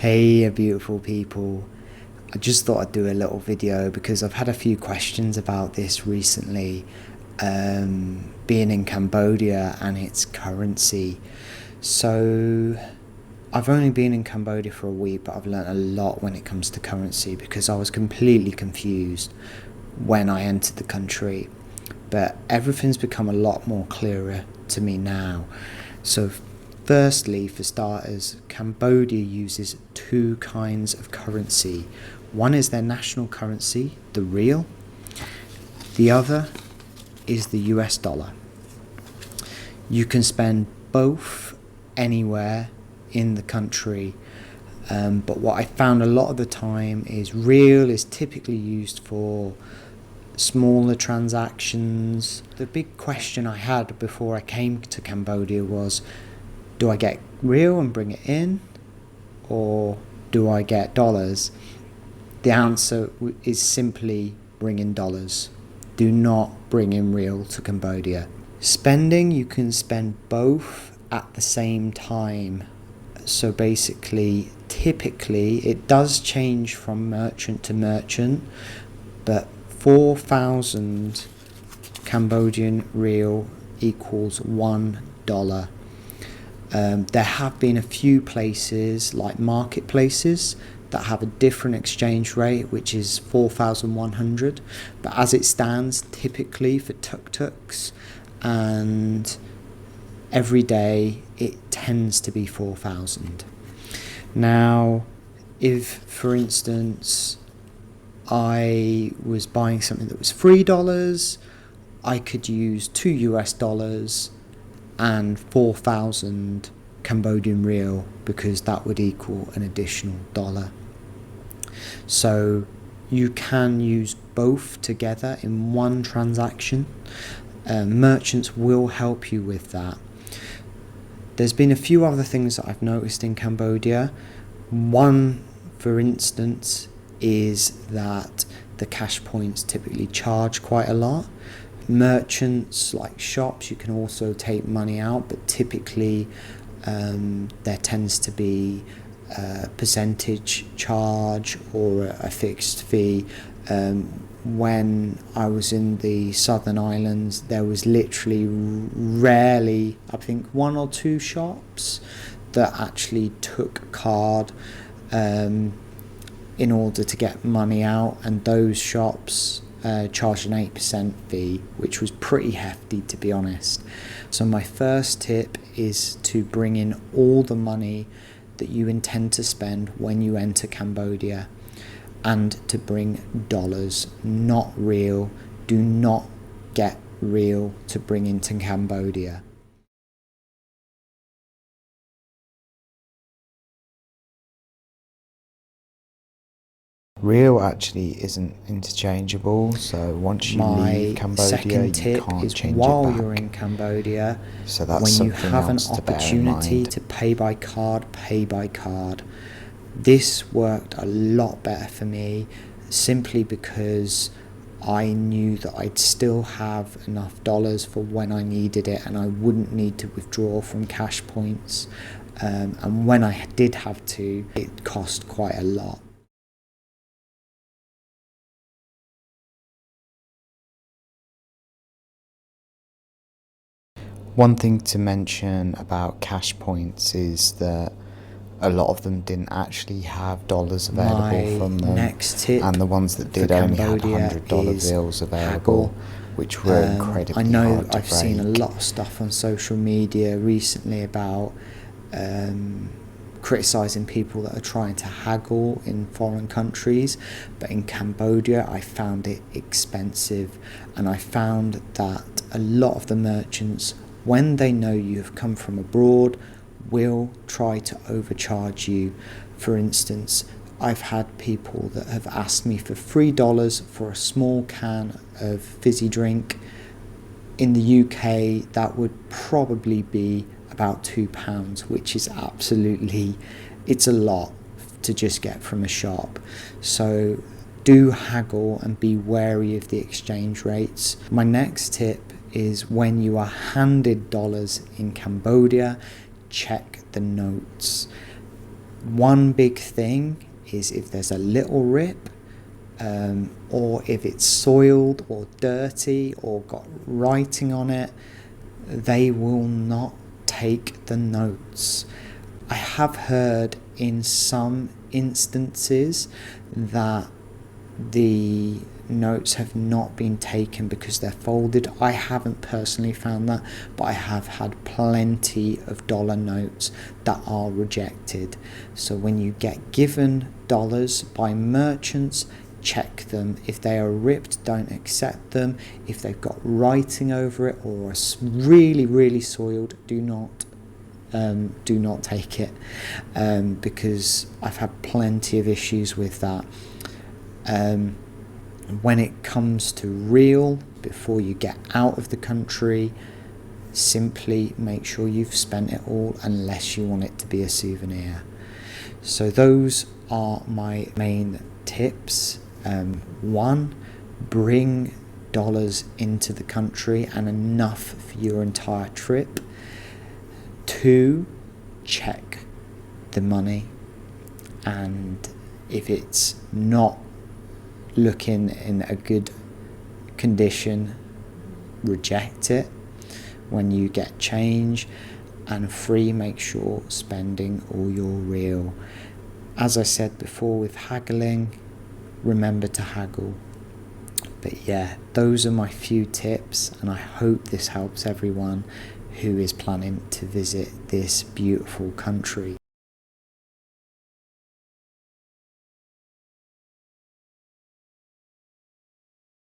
Hey beautiful people, I just thought I'd do a little video because I've had a few questions about this recently, being in Cambodia and its currency. So I've only been in Cambodia for a week, but I've learned a lot when it comes to currency because I was completely confused when I entered the country, but everything's become a lot more clearer to me now. So firstly, for starters, Cambodia uses two kinds of currency. One is their national currency, the riel. The other is the US dollar. You can spend both anywhere in the country, but what I found a lot of the time is riel is typically used for smaller transactions. The big question I had before I came to Cambodia was, do I get riel and bring it in, or do I get dollars? The answer is simply bring in dollars. Do not bring in riel to Cambodia. Spending, you can spend both at the same time. So basically, typically, it does change from merchant to merchant, but 4,000 Cambodian riel equals $1. There have been a few places, like marketplaces, that have a different exchange rate, which is 4,100. But as it stands, typically for tuk-tuks and every day, it tends to be 4,000. Now, if, for instance, I was buying something that was $3, I could use $2 and 4,000 Cambodian riel, because that would equal an additional dollar. So you can use both together in one transaction. Merchants will help you with that. There's been a few other things that I've noticed in Cambodia. One, for instance, is that the cash points typically charge quite a lot. Merchants, like shops, you can also take money out, but typically there tends to be a percentage charge or a fixed fee. When I was in the southern islands, there was literally rarely, I think, one or two shops that actually took card in order to get money out, and those shops charged an 8% fee, which was pretty hefty, to be honest. So my first tip is to bring in all the money that you intend to spend when you enter Cambodia, and to bring dollars, not riel. Do not get riel to bring into Cambodia. Riel actually isn't interchangeable, so once you leave Cambodia, you can't change it back. While you're in Cambodia, so that's when you something have an else to bear in opportunity mind. to pay by card, pay by card. This worked a lot better for me, simply because I knew that I'd still have enough dollars for when I needed it, and I wouldn't need to withdraw from cash points. And when I did have to, it cost quite a lot. One thing to mention about cash points is that a lot of them didn't actually have dollars available from them. Next tip, and the ones that did only had $100 bills available, which were incredibly I know hard to I've seen a break. lot of stuff on social media recently about criticising people that are trying to haggle in foreign countries, but in Cambodia I found it expensive, and I found that a lot of the merchants, when they know you have come from abroad, will try to overcharge you. For instance, I've had people that have asked me for $3 for a small can of fizzy drink. In the UK, that would probably be about £2, which is absolutely, it's a lot to just get from a shop. So do haggle and be wary of the exchange rates. My next tip is, when you are handed dollars in Cambodia, check the notes. One big thing is if there's a little rip, or if it's soiled or dirty or got writing on it, they will not take the notes. I have heard in some instances that the notes have not been taken because they're folded. I haven't personally found that, but I have had plenty of dollar notes that are rejected. So when you get given dollars by merchants, check them. If they are ripped, don't accept them. If they've got writing over it or are really soiled, do not take it, because I've had plenty of issues with that. When it comes to real, before you get out of the country, simply make sure you've spent it all, unless you want it to be a souvenir. So those are my main tips. 1, bring dollars into the country and enough for your entire trip. 2, check the money, and if it's not looking in a good condition, reject it when you get change. And 3, make sure spending all your real. As I said before with haggling, remember to haggle. But yeah, those are my few tips, and I hope this helps everyone who is planning to visit this beautiful country.